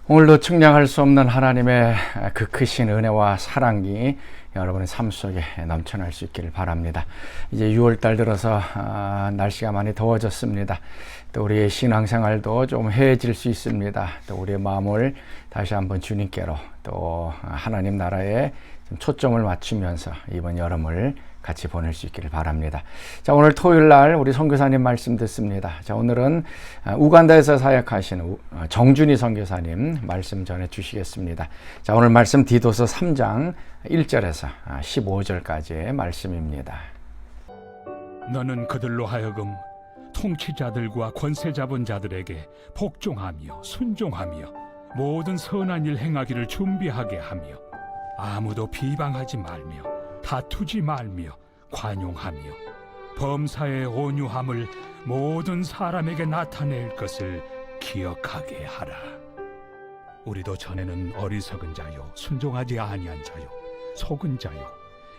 오늘도 측량할 수 없는 하나님의 그 크신 은혜와 사랑이 여러분의 삶 속에 넘쳐날 수 있기를 바랍니다. 이제 6월달 들어서 날씨가 많이 더워졌습니다. 또 우리의 신앙생활도 좀 해해질 수 있습니다. 또 우리의 마음을 다시 한번 주님께로 또 하나님 나라에 좀 초점을 맞추면서 이번 여름을 같이 보낼 수 있기를 바랍니다. 자, 오늘 토요일 날 우리 선교사님 말씀 듣습니다. 자, 오늘은 우간다에서 사역하시는 정준희 선교사님 말씀 전해 주시겠습니다. 자, 오늘 말씀 디도서 3장 1절에서 15절까지의 말씀입니다. 너는 그들로 하여금 통치자들과 권세 잡은 자들에게 복종하며 순종하며 모든 선한 일 행하기를 준비하게 하며 아무도 비방하지 말며 다투지 말며 관용하며 범사의 온유함을 모든 사람에게 나타낼 것을 기억하게 하라. 우리도 전에는 어리석은 자요 순종하지 아니한 자요 속은 자요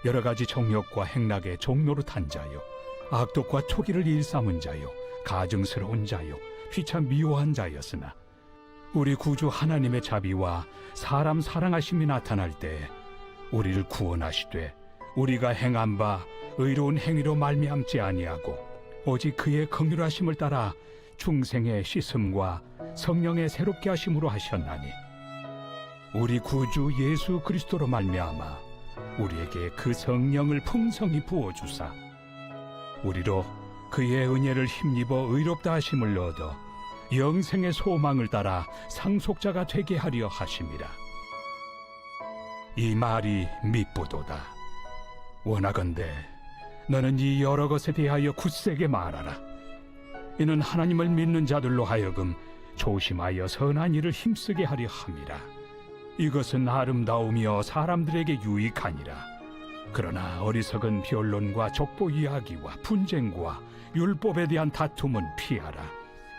여러 가지 정욕과 행락의 종노릇한 자요 악독과 토기를 일삼은 자요 가증스러운 자요 피차 미워한 자였으나 우리 구주 하나님의 자비와 사람 사랑하심이 나타날 때 우리를 구원하시되 우리가 행한 바 의로운 행위로 말미암지 아니하고 오직 그의 긍휼하심을 따라 중생의 씻음과 성령의 새롭게 하심으로 하셨나니 우리 구주 예수 그리스도로 말미암아 우리에게 그 성령을 풍성히 부어주사 우리로 그의 은혜를 힘입어 의롭다 하심을 얻어 영생의 소망을 따라 상속자가 되게 하려 하심이라. 이 말이 밉보도다. 원하건대 너는 이 여러 것에 대하여 굳세게 말하라. 이는 하나님을 믿는 자들로 하여금 조심하여 선한 일을 힘쓰게 하려 함이라. 이것은 아름다우며 사람들에게 유익하니라. 그러나 어리석은 변론과 족보 이야기와 분쟁과 율법에 대한 다툼은 피하라.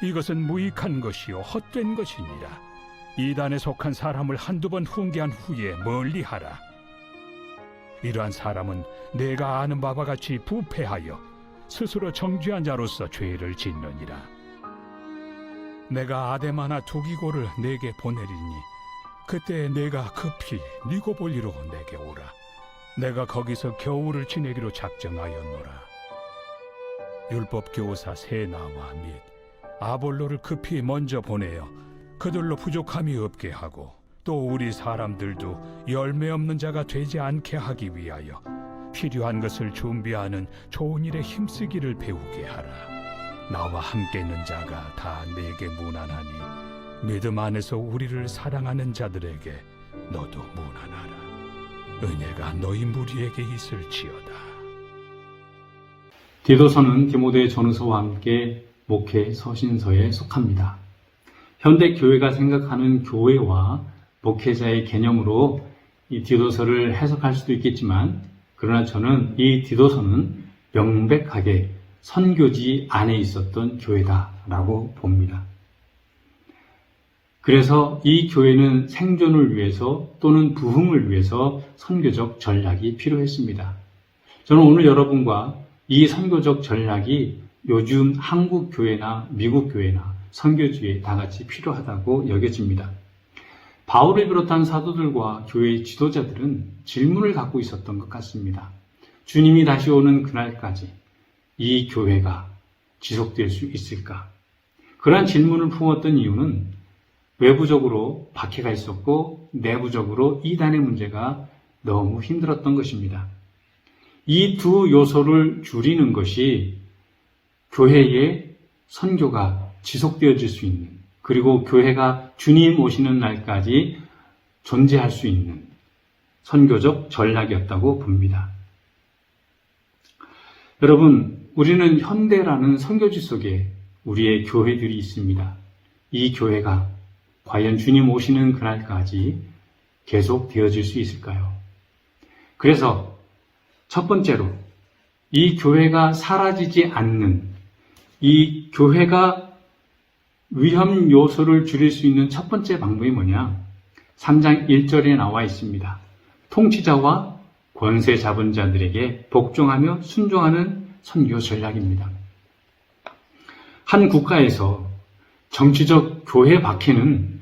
이것은 무익한 것이요 헛된 것이니라. 이단에 속한 사람을 한두 번 훈계한 후에 멀리하라. 이러한 사람은 내가 아는 바와 같이 부패하여 스스로 정죄한 자로서 죄를 짓느니라. 내가 아데마나 두기고를 내게 보내리니 그때 내가 급히 니고볼리로 내게 오라. 내가 거기서 겨울을 지내기로 작정하였노라. 율법 교사 세나와 및 아볼로를 급히 먼저 보내어 그들로 부족함이 없게 하고 또 우리 사람들도 열매 없는 자가 되지 않게 하기 위하여 필요한 것을 준비하는 좋은 일에 힘쓰기를 배우게 하라. 나와 함께 있는 자가 다 내게 무난하니 믿음 안에서 우리를 사랑하는 자들에게 너도 무난하라. 은혜가 너희 무리에게 있을지어다. 디도서는 디모데 전후서와 함께 목회 서신서에 속합니다. 현대 교회가 생각하는 교회와 목회자의 개념으로 이 디도서를 해석할 수도 있겠지만, 그러나 저는 이 디도서는 명백하게 선교지 안에 있었던 교회다라고 봅니다. 그래서 이 교회는 생존을 위해서 또는 부흥을 위해서 선교적 전략이 필요했습니다. 저는 오늘 여러분과 이 선교적 전략이 요즘 한국 교회나 미국 교회나 선교지에 다 같이 필요하다고 여겨집니다. 바울을 비롯한 사도들과 교회의 지도자들은 질문을 갖고 있었던 것 같습니다. 주님이 다시 오는 그날까지 이 교회가 지속될 수 있을까? 그러한 질문을 품었던 이유는 외부적으로 박해가 있었고 내부적으로 이단의 문제가 너무 힘들었던 것입니다. 이 두 요소를 줄이는 것이 교회의 선교가 지속되어질 수 있는, 그리고 교회가 주님 오시는 날까지 존재할 수 있는 선교적 전략이었다고 봅니다. 여러분, 우리는 현대라는 선교지 속에 우리의 교회들이 있습니다. 이 교회가 과연 주님 오시는 그날까지 계속 되어질 수 있을까요? 그래서 첫 번째로 이 교회가 사라지지 않는, 이 교회가 위험 요소를 줄일 수 있는 첫 번째 방법이 뭐냐? 3장 1절에 나와 있습니다. 통치자와 권세 잡은 자들에게 복종하며 순종하는 선교 전략입니다. 한 국가에서 정치적 교회 박해는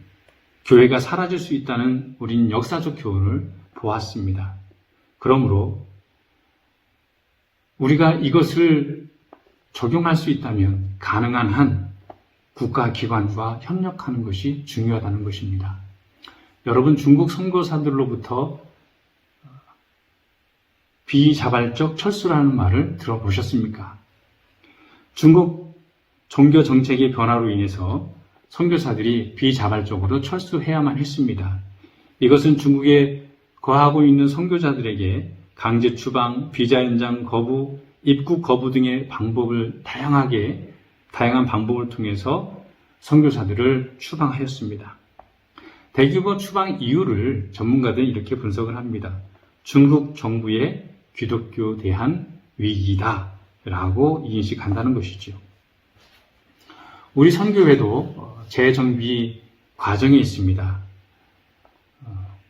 교회가 사라질 수 있다는 우린 역사적 교훈을 보았습니다. 그러므로 우리가 이것을 적용할 수 있다면 가능한 한 국가기관과 협력하는 것이 중요하다는 것입니다. 여러분, 중국 선교사들로부터 비자발적 철수라는 말을 들어보셨습니까? 중국 종교 정책의 변화로 인해서 선교사들이 비자발적으로 철수해야만 했습니다. 이것은 중국에 거하고 있는 선교사들에게 강제 추방, 비자 연장 거부, 입국 거부 등의 다양한 방법을 통해서 선교사들을 추방하였습니다. 대규모 추방 이유를 전문가들은 이렇게 분석을 합니다. 중국 정부의 기독교에 대한 위기다라고 인식한다는 것이죠. 우리 선교회도 재정비 과정에 있습니다.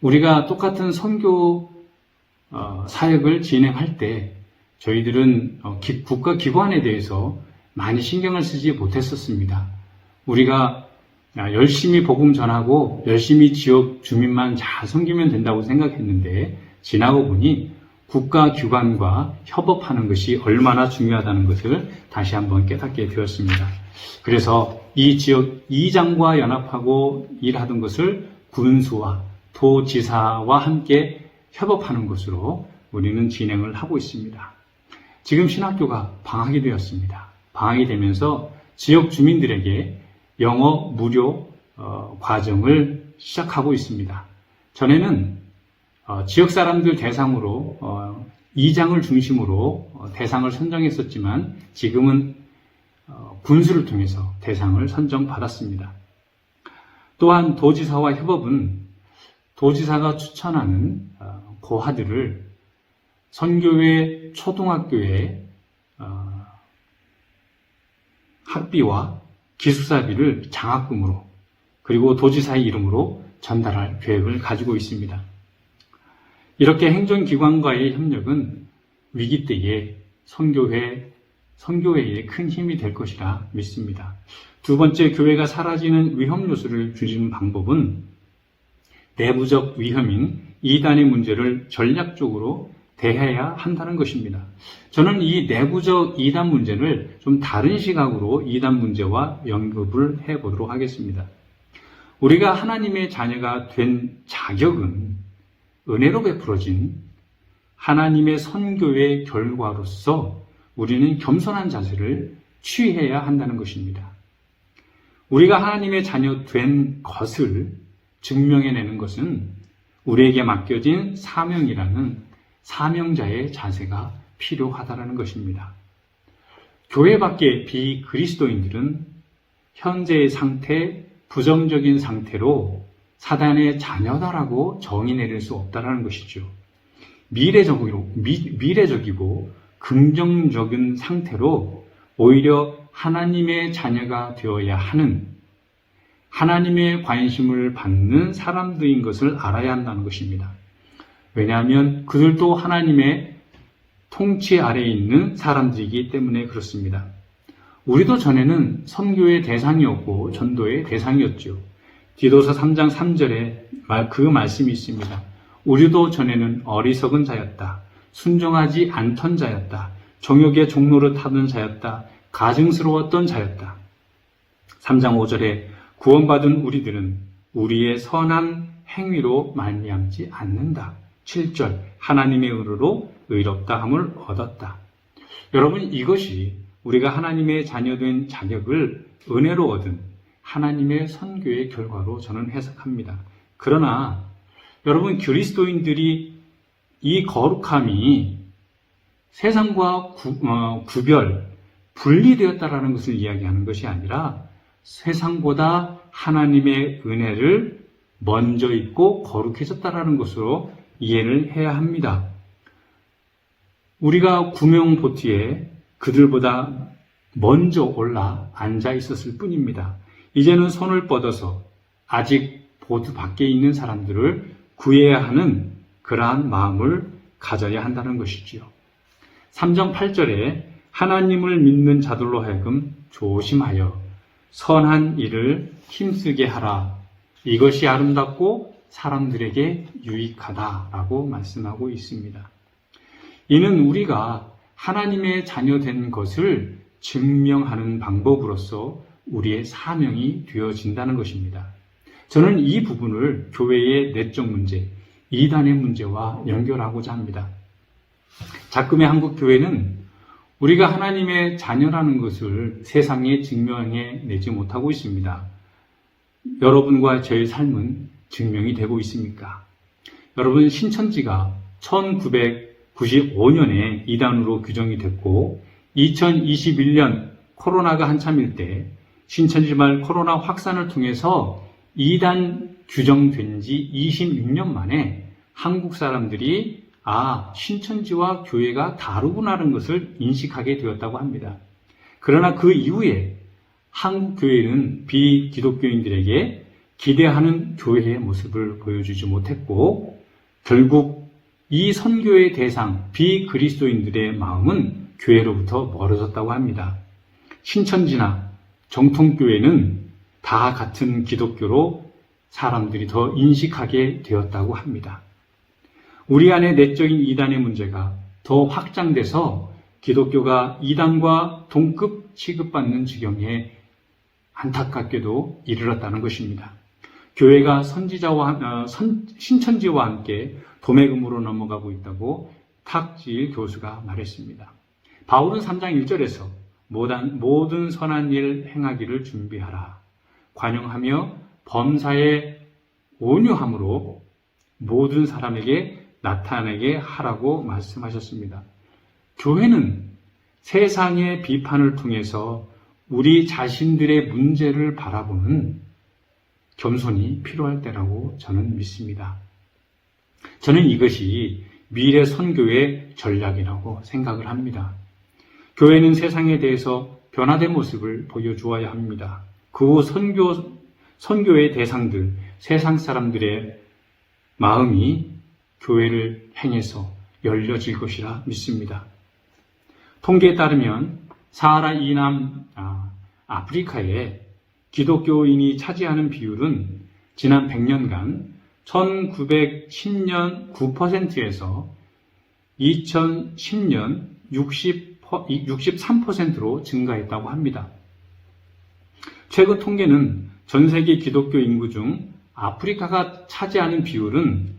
우리가 똑같은 선교 사역을 진행할 때 저희들은 국가기관에 대해서 많이 신경을 쓰지 못했었습니다. 우리가 열심히 복음 전하고 열심히 지역 주민만 잘 섬기면 된다고 생각했는데 지나고 보니 국가기관과 협업하는 것이 얼마나 중요하다는 것을 다시 한번 깨닫게 되었습니다. 그래서 이 지역 이장과 연합하고 일하던 것을 군수와 도지사와 함께 협업하는 것으로 우리는 진행을 하고 있습니다. 지금 신학교가 방학이 되었습니다. 방학이 되면서 지역 주민들에게 영어 무료 과정을 시작하고 있습니다. 전에는 지역 사람들 대상으로 이장을 중심으로 대상을 선정했었지만 지금은 군수를 통해서 대상을 선정받았습니다. 또한 도지사와 협업은 도지사가 추천하는 고아들을 선교회 초등학교에 학비와 기숙사비를 장학금으로 그리고 도지사의 이름으로 전달할 계획을 가지고 있습니다. 이렇게 행정기관과의 협력은 위기 때에 선교회에 큰 힘이 될 것이라 믿습니다. 두 번째, 교회가 사라지는 위험 요소를 줄이는 방법은 내부적 위험인 이단의 문제를 전략적으로 대해야 한다는 것입니다. 저는 이 내부적 이단 문제를 좀 다른 시각으로 이단 문제와 연결을 해보도록 하겠습니다. 우리가 하나님의 자녀가 된 자격은 은혜로 베풀어진 하나님의 선교의 결과로서 우리는 겸손한 자세를 취해야 한다는 것입니다. 우리가 하나님의 자녀 된 것을 증명해내는 것은 우리에게 맡겨진 사명이라는 사명자의 자세가 필요하다는 것입니다. 교회 밖의 비그리스도인들은 현재의 상태, 부정적인 상태로 사단의 자녀다라고 정의 내릴 수 없다는 것이죠. 미래적이고 긍정적인 상태로 오히려 하나님의 자녀가 되어야 하는 하나님의 관심을 받는 사람들인 것을 알아야 한다는 것입니다. 왜냐하면 그들도 하나님의 통치 아래에 있는 사람들이기 때문에 그렇습니다. 우리도 전에는 선교의 대상이었고 전도의 대상이었죠. 디도서 3장 3절에 그 말씀이 있습니다. 우리도 전에는 어리석은 자였다. 순종하지 않던 자였다. 정욕의 종로를 타던 자였다. 가증스러웠던 자였다. 3장 5절에 구원받은 우리들은 우리의 선한 행위로 말미암지 않는다. 7절 하나님의 은혜로 의롭다함을 얻었다. 여러분, 이것이 우리가 하나님의 자녀된 자격을 은혜로 얻은 하나님의 선교의 결과로 저는 해석합니다. 그러나 여러분, 그리스도인들이 이 거룩함이 세상과 분리되었다라는 것을 이야기하는 것이 아니라 세상보다 하나님의 은혜를 먼저 입고 거룩해졌다라는 것으로 이해를 해야 합니다. 우리가 구명보트에 그들보다 먼저 올라 앉아 있었을 뿐입니다. 이제는 손을 뻗어서 아직 보트 밖에 있는 사람들을 구해야 하는 그러한 마음을 가져야 한다는 것이지요. 3장 8절에 하나님을 믿는 자들로 하여금 조심하여 선한 일을 힘쓰게 하라 이것이 아름답고 사람들에게 유익하다라고 말씀하고 있습니다. 이는 우리가 하나님의 자녀된 것을 증명하는 방법으로서 우리의 사명이 되어진다는 것입니다. 저는 이 부분을 교회의 내적 문제, 이단의 문제와 연결하고자 합니다. 작금의 한국 교회는 우리가 하나님의 자녀라는 것을 세상에 증명해 내지 못하고 있습니다. 여러분과 저의 삶은 증명이 되고 있습니까? 여러분, 신천지가 1995년에 이단으로 규정이 됐고 2021년 코로나가 한참일 때 신천지말 코로나 확산을 통해서 이단 규정된 지 26년 만에 한국 사람들이 신천지와 교회가 다르구나라는 것을 인식하게 되었다고 합니다. 그러나 그 이후에 한국 교회는 비기독교인들에게 기대하는 교회의 모습을 보여주지 못했고 결국 이 선교의 대상 비그리스도인들의 마음은 교회로부터 멀어졌다고 합니다. 신천지나 정통교회는 다 같은 기독교로 사람들이 더 인식하게 되었다고 합니다. 우리 안에 내적인 이단의 문제가 더 확장돼서 기독교가 이단과 동급 취급받는 지경에 안타깝게도 이르렀다는 것입니다. 교회가 신천지와 함께 도매금으로 넘어가고 있다고 탁지일 교수가 말했습니다. 바울은 3장 1절에서 모든 선한 일 행하기를 준비하라. 관용하며 범사에 온유함으로 모든 사람에게 나타내게 하라고 말씀하셨습니다. 교회는 세상의 비판을 통해서 우리 자신들의 문제를 바라보는 겸손이 필요할 때라고 저는 믿습니다. 저는 이것이 미래 선교의 전략이라고 생각을 합니다. 교회는 세상에 대해서 변화된 모습을 보여주어야 합니다. 그 후 선교의 대상들, 세상 사람들의 마음이 교회를 향해서 열려질 것이라 믿습니다. 통계에 따르면 사하라 이남 아프리카에 기독교인이 차지하는 비율은 지난 100년간 1910년 9%에서 2010년 63%로 증가했다고 합니다. 최근 통계는 전 세계 기독교 인구 중 아프리카가 차지하는 비율은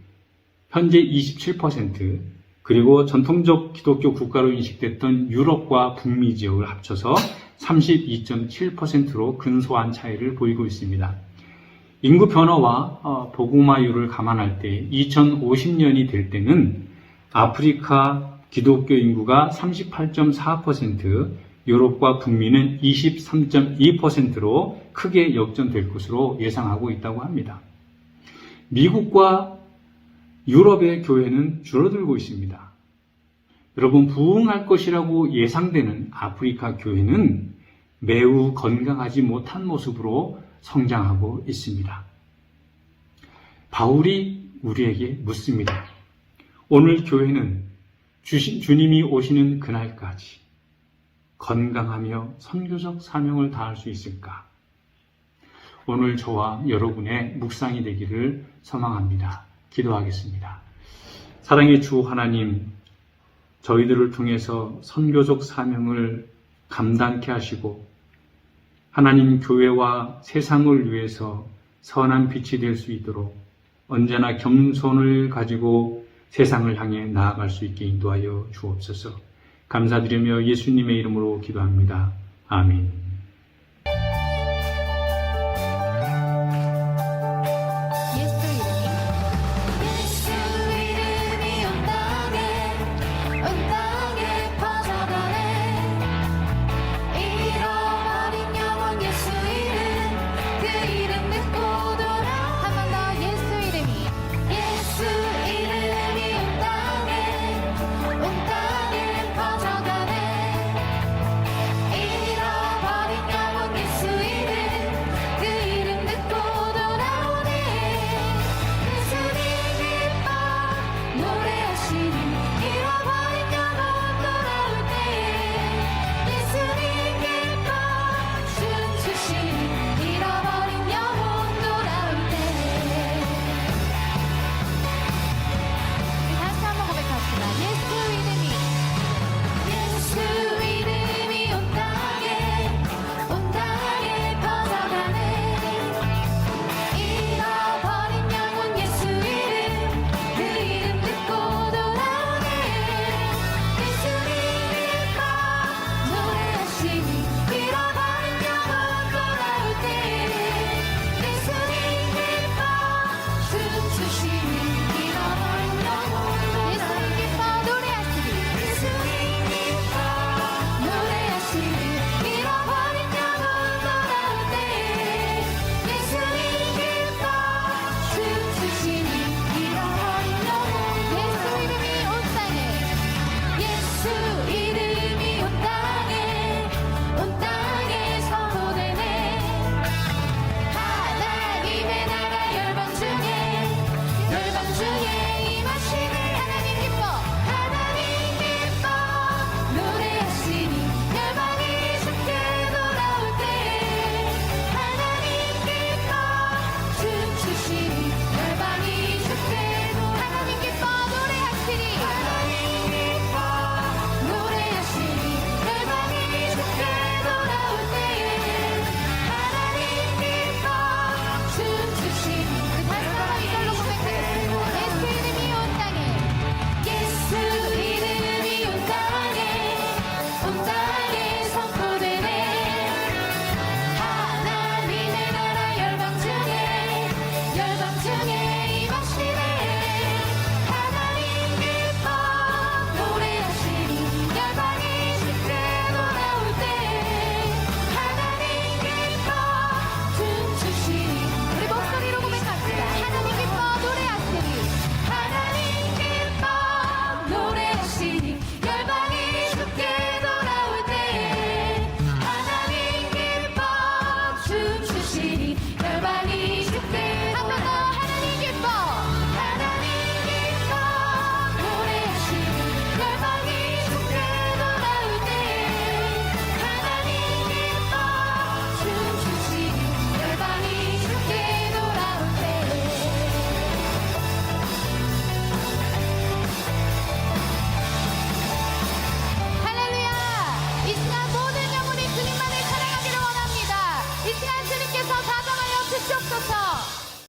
현재 27%, 그리고 전통적 기독교 국가로 인식됐던 유럽과 북미 지역을 합쳐서 32.7%로 근소한 차이를 보이고 있습니다. 인구 변화와 복음화율을 감안할 때 2050년이 될 때는 아프리카 기독교 인구가 38.4%, 유럽과 북미는 23.2%로 크게 역전될 것으로 예상하고 있다고 합니다. 미국과 유럽의 교회는 줄어들고 있습니다. 여러분, 부흥할 것이라고 예상되는 아프리카 교회는 매우 건강하지 못한 모습으로 성장하고 있습니다. 바울이 우리에게 묻습니다. 오늘 교회는 주님이 오시는 그날까지 건강하며 선교적 사명을 다할 수 있을까? 오늘 저와 여러분의 묵상이 되기를 소망합니다. 기도하겠습니다. 사랑의 주 하나님, 저희들을 통해서 선교적 사명을 감당케 하시고 하나님 교회와 세상을 위해서 선한 빛이 될 수 있도록 언제나 겸손을 가지고 세상을 향해 나아갈 수 있게 인도하여 주옵소서. 감사드리며 예수님의 이름으로 기도합니다. 아멘.